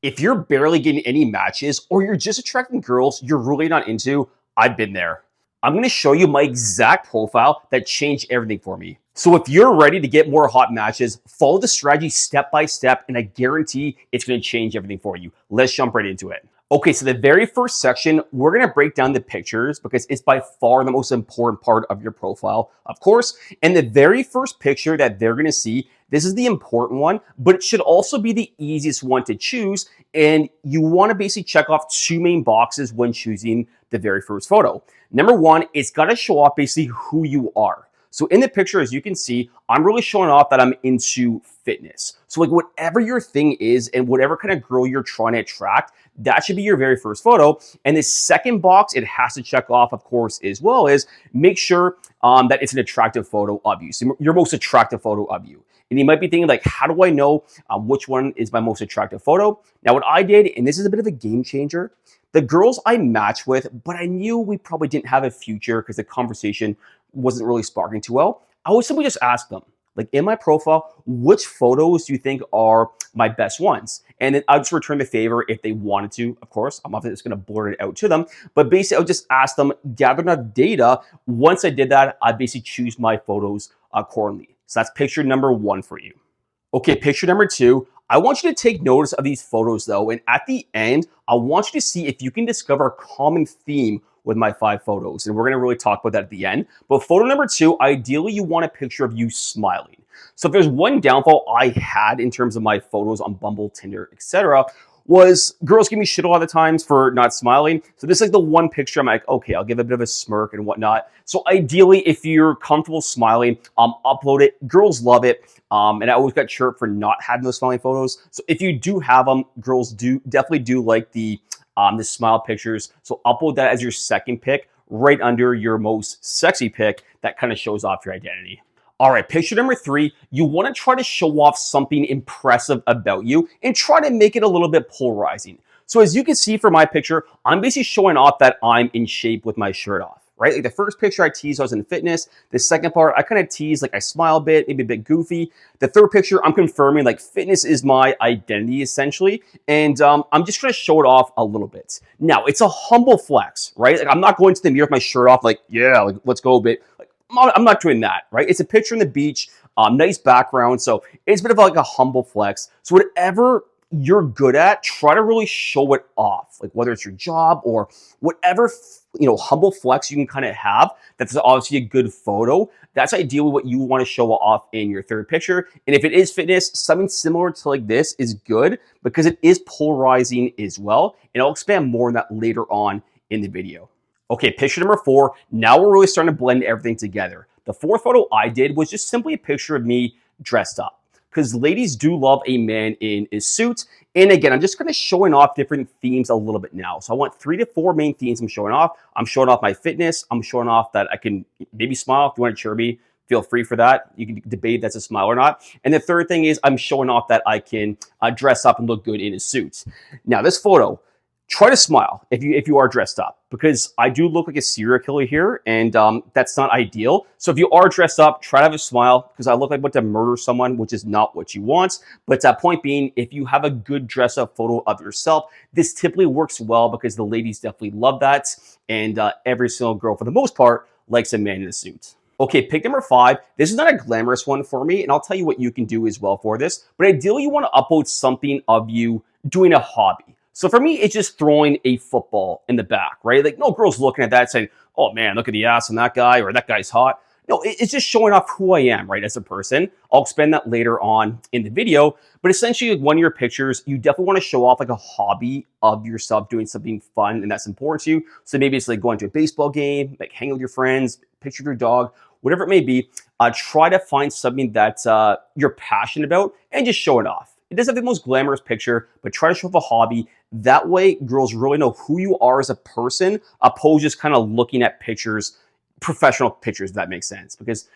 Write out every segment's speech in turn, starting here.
If you're barely getting any matches or you're just attracting girls you're really not into, I've been there. I'm going to show you my exact profile that changed everything for me. So if you're ready to get more hot matches, follow the strategy step by step, and I guarantee it's going to change everything for you. Let's jump right into it. Okay, so the very first section, we're going to break down the pictures because it's by far the most important part of your profile, of course. And the very first picture that they're going to see, this is the important one, but it should also be the easiest one to choose. And you want to basically check off two main boxes when choosing the very first photo. Number one, it's got to show off basically who you are. So in the picture, as you can see, I'm really showing off that I'm into fitness. So like whatever your thing is and whatever kind of girl you're trying to attract, that should be your very first photo. And the second box it has to check off, of course, as well, is make sure that it's an attractive photo of you. So your most attractive photo of you. And you might be thinking like, how do I know which one is my most attractive photo? Now what I did, and this is a bit of a game changer, the girls I matched with, but I knew we probably didn't have a future because the conversation wasn't really sparking too well, I would simply just ask them, like in my profile, which photos do you think are my best ones? And then I'll just return the favor if they wanted to, of course. I'm not just going to blurt it out to them, but basically I'll just ask them, gather enough data. Once I did that, I basically choose my photos accordingly. So that's picture number one for you. Okay, picture number two, I want you to take notice of these photos though, and at the end, I want you to see if you can discover a common theme with my 5 photos. And we're gonna really talk about that at the end. But photo number 2, ideally you want a picture of you smiling. So if there's one downfall I had in terms of my photos on Bumble, Tinder, etc., was girls give me shit a lot of the times for not smiling. So this is like the one picture I'm like, okay, I'll give a bit of a smirk and whatnot. So ideally, if you're comfortable smiling, upload it. Girls love it. And I always got chirped for not having those smiling photos. So if you do have them, girls definitely do like the smile pictures. So upload that as your second pick right under your most sexy pick that kind of shows off your identity. All right, picture number 3, you want to try to show off something impressive about you and try to make it a little bit polarizing. So as you can see from my picture, I'm basically showing off that I'm in shape with my shirt off, right? Like the first picture I teased, I was in fitness. The second part, I kind of teased like I smile a bit, maybe a bit goofy. The third picture, I'm confirming like fitness is my identity essentially. And I'm just trying to show it off a little bit. Now, it's a humble flex, right? Like I'm not going to the mirror with my shirt off like, yeah, like let's go a bit. Like, I'm not doing that, right? It's a picture on the beach, nice background. So it's a bit of like a humble flex. So whatever you're good at, try to really show it off. Like whether it's your job or whatever, humble flex you can kind of have. That's obviously a good photo. That's ideally what you want to show off in your third picture. And if it is fitness, something similar to like this is good because it is polarizing as well. And I'll expand more on that later on in the video. Okay, picture number 4. Now we're really starting to blend everything together. The fourth photo I did was just simply a picture of me dressed up because ladies do love a man in a suit. And again, I'm just kind of showing off different themes a little bit now. So I want 3 to 4 main themes I'm showing off. I'm showing off my fitness. I'm showing off that I can maybe smile. If you want to cheer me, feel free for that. You can debate if that's a smile or not. And the third thing is I'm showing off that I can dress up and look good in a suit. Now this photo, try to smile if you are dressed up because I do look like a serial killer here and that's not ideal. So if you are dressed up, try to have a smile because I look like I'm about to murder someone, which is not what you want. But point being, if you have a good dress up photo of yourself, this typically works well because the ladies definitely love that. And every single girl, for the most part, likes a man in a suit. Okay, pick number 5. This is not a glamorous one for me, and I'll tell you what you can do as well for this. But ideally, you want to upload something of you doing a hobby. So for me, it's just throwing a football in the back, right? Like no girl's looking at that saying, oh man, look at the ass on that guy or that guy's hot. No, it's just showing off who I am, right, as a person. I'll expand that later on in the video. But essentially, like one of your pictures, you definitely want to show off like a hobby of yourself doing something fun and that's important to you. So maybe it's like going to a baseball game, like hanging with your friends, picture of your dog, whatever it may be. Try to find something that you're passionate about and just show it off. It doesn't have the most glamorous picture, but try to show off a hobby. That way, girls really know who you are as a person, opposed to just kind of looking at pictures, professional pictures, if that makes sense. Because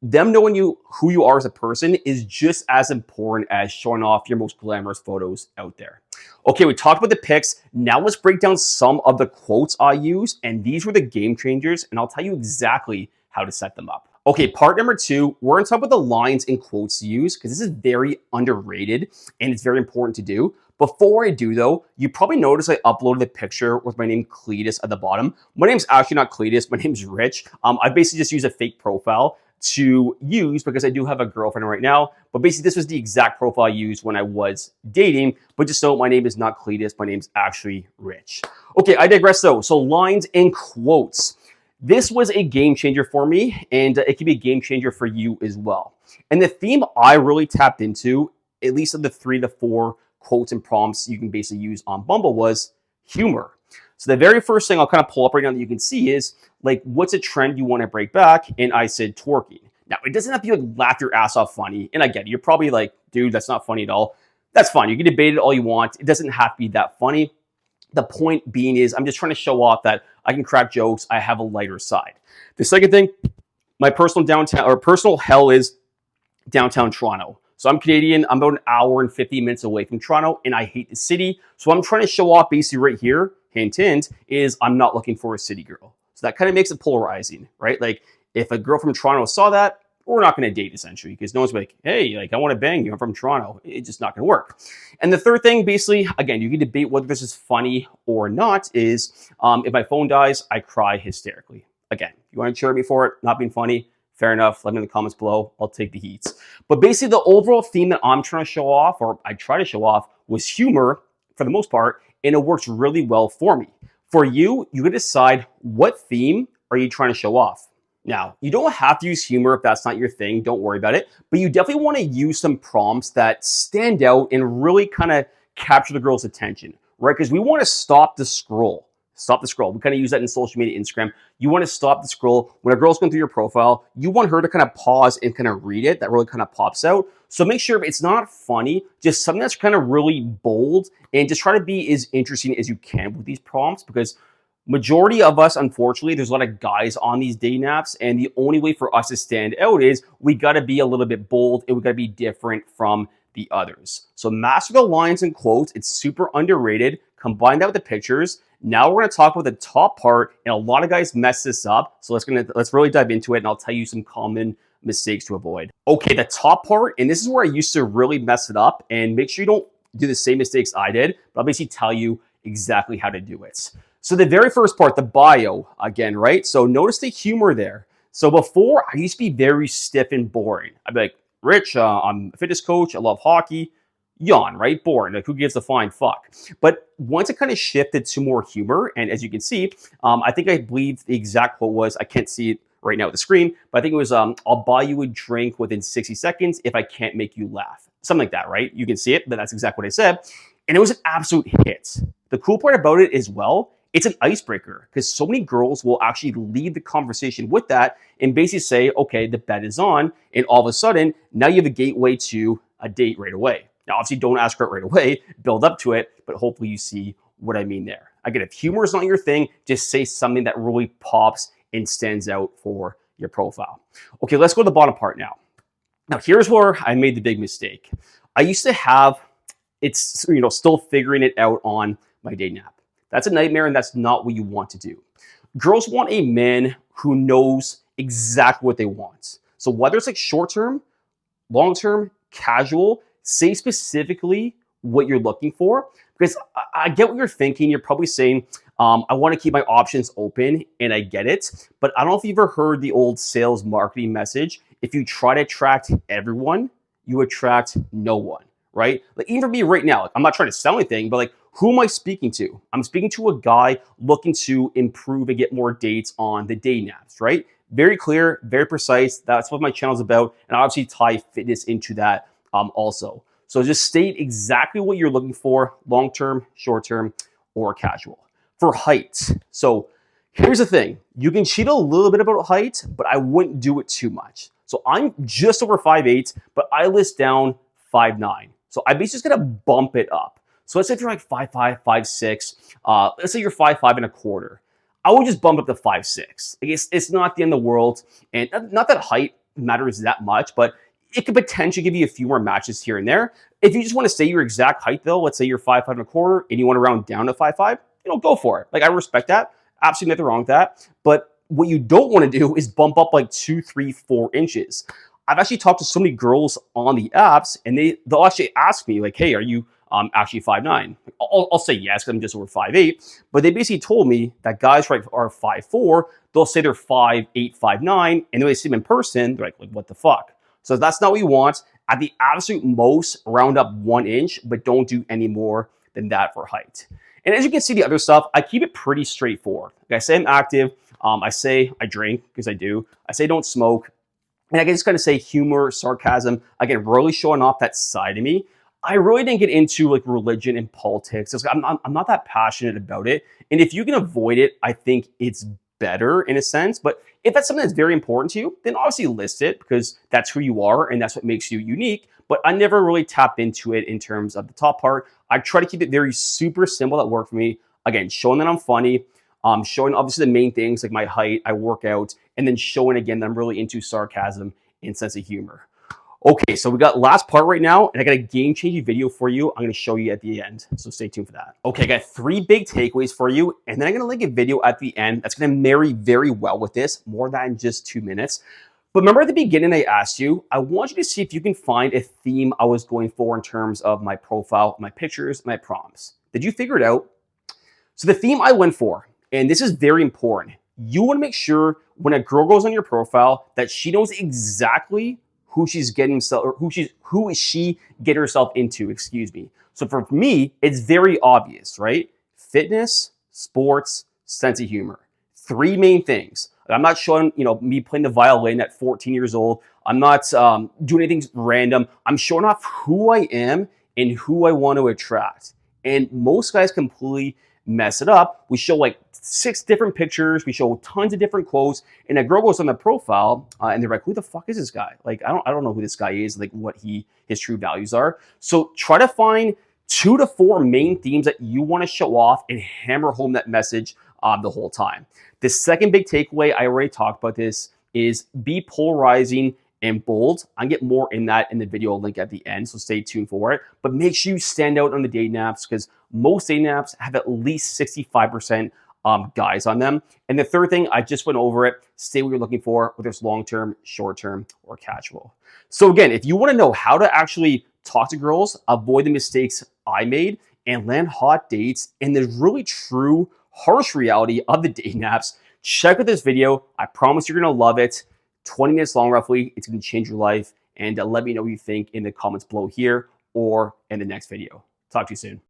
them knowing who you are as a person is just as important as showing off your most glamorous photos out there. Okay, we talked about the pics. Now let's break down some of the quotes I use, and these were the game changers, and I'll tell you exactly how to set them up. Okay, part number two, we're on top of the lines and quotes to use because this is very underrated and it's very important to do. Before I do though, you probably noticed I uploaded the picture with my name Cletus at the bottom. My name's actually not Cletus, my name's Rich. I basically just use a fake profile to use because I do have a girlfriend right now. But basically, this was the exact profile I used when I was dating. But just know my name is not Cletus, my name's actually Rich. Okay, I digress though. So lines and quotes. This was a game changer for me, and it can be a game changer for you as well. And the theme I really tapped into, at least of the 3 to 4 quotes and prompts you can basically use on Bumble, was humor. So the very first thing I'll kind of pull up right now that you can see is like, what's a trend you want to break back? And I said twerking. Now, it doesn't have to be like laugh your ass off funny. And I get it. You're probably like, dude, that's not funny at all. That's fine. You can debate it all you want. It doesn't have to be that funny. The point being is I'm just trying to show off that I can crack jokes. I have a lighter side. The second thing, my personal downtown or personal hell is downtown Toronto. So I'm Canadian. I'm about an hour and 50 minutes away from Toronto, and I hate the city. So I'm trying to show off basically right here, hint, hint, is I'm not looking for a city girl. So that kind of makes it polarizing, right? Like if a girl from Toronto saw that, we're not going to date essentially because no one's like, hey, like I want to bang you. I'm from Toronto. It's just not going to work. And the third thing, basically, again, you can debate whether this is funny or not, is if my phone dies, I cry hysterically. Again, if you want to cheer me for it, not being funny, fair enough. Let me in the comments below. I'll take the heat. But basically, the overall theme that I'm trying to show off, or I try to show off, was humor for the most part, and it works really well for me. For you, you can decide what theme are you trying to show off. Now, you don't have to use humor if that's not your thing. Don't worry about it. But you definitely want to use some prompts that stand out and really kind of capture the girl's attention, right? Because we want to stop the scroll. Stop the scroll. We kind of use that in social media, Instagram. You want to stop the scroll. When a girl's going through your profile, you want her to kind of pause and kind of read it. That really kind of pops out. So make sure it's not funny, just something that's kind of really bold, and just try to be as interesting as you can with these prompts, because majority of us, unfortunately, there's a lot of guys on these dating apps, and the only way for us to stand out is we got to be a little bit bold and we got to be different from the others. So master the lines and quotes. It's super underrated. Combine that with the pictures. Now we're going to talk about the top part, and a lot of guys mess this up. So let's really dive into it, and I'll tell you some common mistakes to avoid. Okay, the top part, and this is where I used to really mess it up, and make sure you don't do the same mistakes I did, but I'll basically tell you exactly how to do it. So the very first part, the bio, again, right? So notice the humor there. So before, I used to be very stiff and boring. I'd be like, Rich, I'm a fitness coach. I love hockey. Yawn, right? Boring. Like, who gives a flying fuck? But once it kind of shifted to more humor, and as you can see, I believe the exact quote was, I can't see it right now at the screen, but I think it was, I'll buy you a drink within 60 seconds if I can't make you laugh. Something like that, right? You can see it, but that's exactly what I said. And it was an absolute hit. The cool part about it as well, it's an icebreaker, because so many girls will actually lead the conversation with that and basically say, okay, the bet is on. And all of a sudden, now you have a gateway to a date right away. Now, obviously, don't ask her right away, build up to it, but hopefully you see what I mean there. Again, if humor is not your thing, just say something that really pops and stands out for your profile. Okay, let's go to the bottom part now. Now, here's where I made the big mistake. I used to have, still figuring it out on my dating app. That's a nightmare, and that's not what you want to do. Girls want a man who knows exactly what they want. So whether it's like short-term, long-term, casual, say specifically what you're looking for, because I get what you're thinking. You're probably saying, I want to keep my options open, and I get it. But I don't know if you've ever heard the old sales marketing message. If you try to attract everyone, you attract no one, right? Like even for me right now, like, I'm not trying to sell anything, but like, who am I speaking to? I'm speaking to a guy looking to improve and get more dates on the dating apps, right? Very clear, very precise. That's what my channel is about. And I obviously tie fitness into that also. So just state exactly what you're looking for, long-term, short-term, or casual. For height, so here's the thing. You can cheat a little bit about height, but I wouldn't do it too much. So I'm just over 5'8", but I list down 5'9". So I'm basically just gonna bump it up. So let's say if you're like 5'5", 5'6", let's say you're 5'5" and a quarter. I would just bump up to 5'6". I guess it's not the end of the world, and not that height matters that much, but it could potentially give you a few more matches here and there. If you just want to say your exact height, though, let's say you're 5'5" and a quarter, and you want to round down to 5'5", go for it. Like, I respect that. Absolutely nothing wrong with that. But what you don't want to do is bump up like 2, 3, 4 inches. I've actually talked to so many girls on the apps, and they'll actually ask me like, "Hey, are you actually 5'9"?" I'll say yes because I'm just over 5'8". But they basically told me that guys are 5'4". They'll say they're 5'8", 5'9", and then they see them in person, they're like, "What the fuck?" So that's not what you want. At the absolute most, round up 1 inch, but don't do any more than that for height. And as you can see, the other stuff, I keep it pretty straightforward. Like I say I'm active. I say I drink because I do. I say don't smoke. And I can just kind of say humor, sarcasm, again, really showing off that side of me. I really didn't get into like religion and politics. I'm not that passionate about it. And if you can avoid it, I think it's better in a sense. But if that's something that's very important to you, then obviously list it because that's who you are and that's what makes you unique. But I never really tap into it in terms of the top part. I try to keep it very super simple that work for me. Again, showing that I'm funny, showing obviously the main things like my height, I work out, and then showing again that I'm really into sarcasm and sense of humor. Okay, so we got last part right now, and I got a game-changing video for you. I'm going to show you at the end, so stay tuned for that. Okay, I got 3 big takeaways for you, and then I'm going to link a video at the end that's going to marry very well with this, more than just 2 minutes. But remember at the beginning I asked you, I want you to see if you can find a theme I was going for in terms of my profile, my pictures, my prompts. Did you figure it out? So the theme I went for, and this is very important, you want to make sure when a girl goes on your profile that she knows exactly who she's getting herself, or who is she getting herself into, excuse me. So for me, it's very obvious, right? Fitness, sports, sense of humor. 3 main things. I'm not showing, me playing the violin at 14 years old. I'm not doing anything random. I'm showing off who I am and who I want to attract. And most guys completely mess it up. We show like 6 different pictures. We show tons of different quotes. And a girl goes on the profile and they're like, "Who the fuck is this guy? Like, I don't know who this guy is, like what his true values are." So try to find 2 to 4 main themes that you want to show off and hammer home that message the whole time. The second big takeaway, I already talked about this, is be polarizing and bold. I'll get more in that in the video link at the end, so stay tuned for it. But make sure you stand out on the dating apps because most dating apps have at least 65% guys on them. And the third thing, I just went over it, stay what you're looking for, whether it's long-term, short-term, or casual. So again, if you want to know how to actually talk to girls, avoid the mistakes I made, and land hot dates in the really true, harsh reality of the dating apps, check out this video. I promise you're going to love it. 20 minutes long, roughly. It's going to change your life. And let me know what you think in the comments below here or in the next video. Talk to you soon.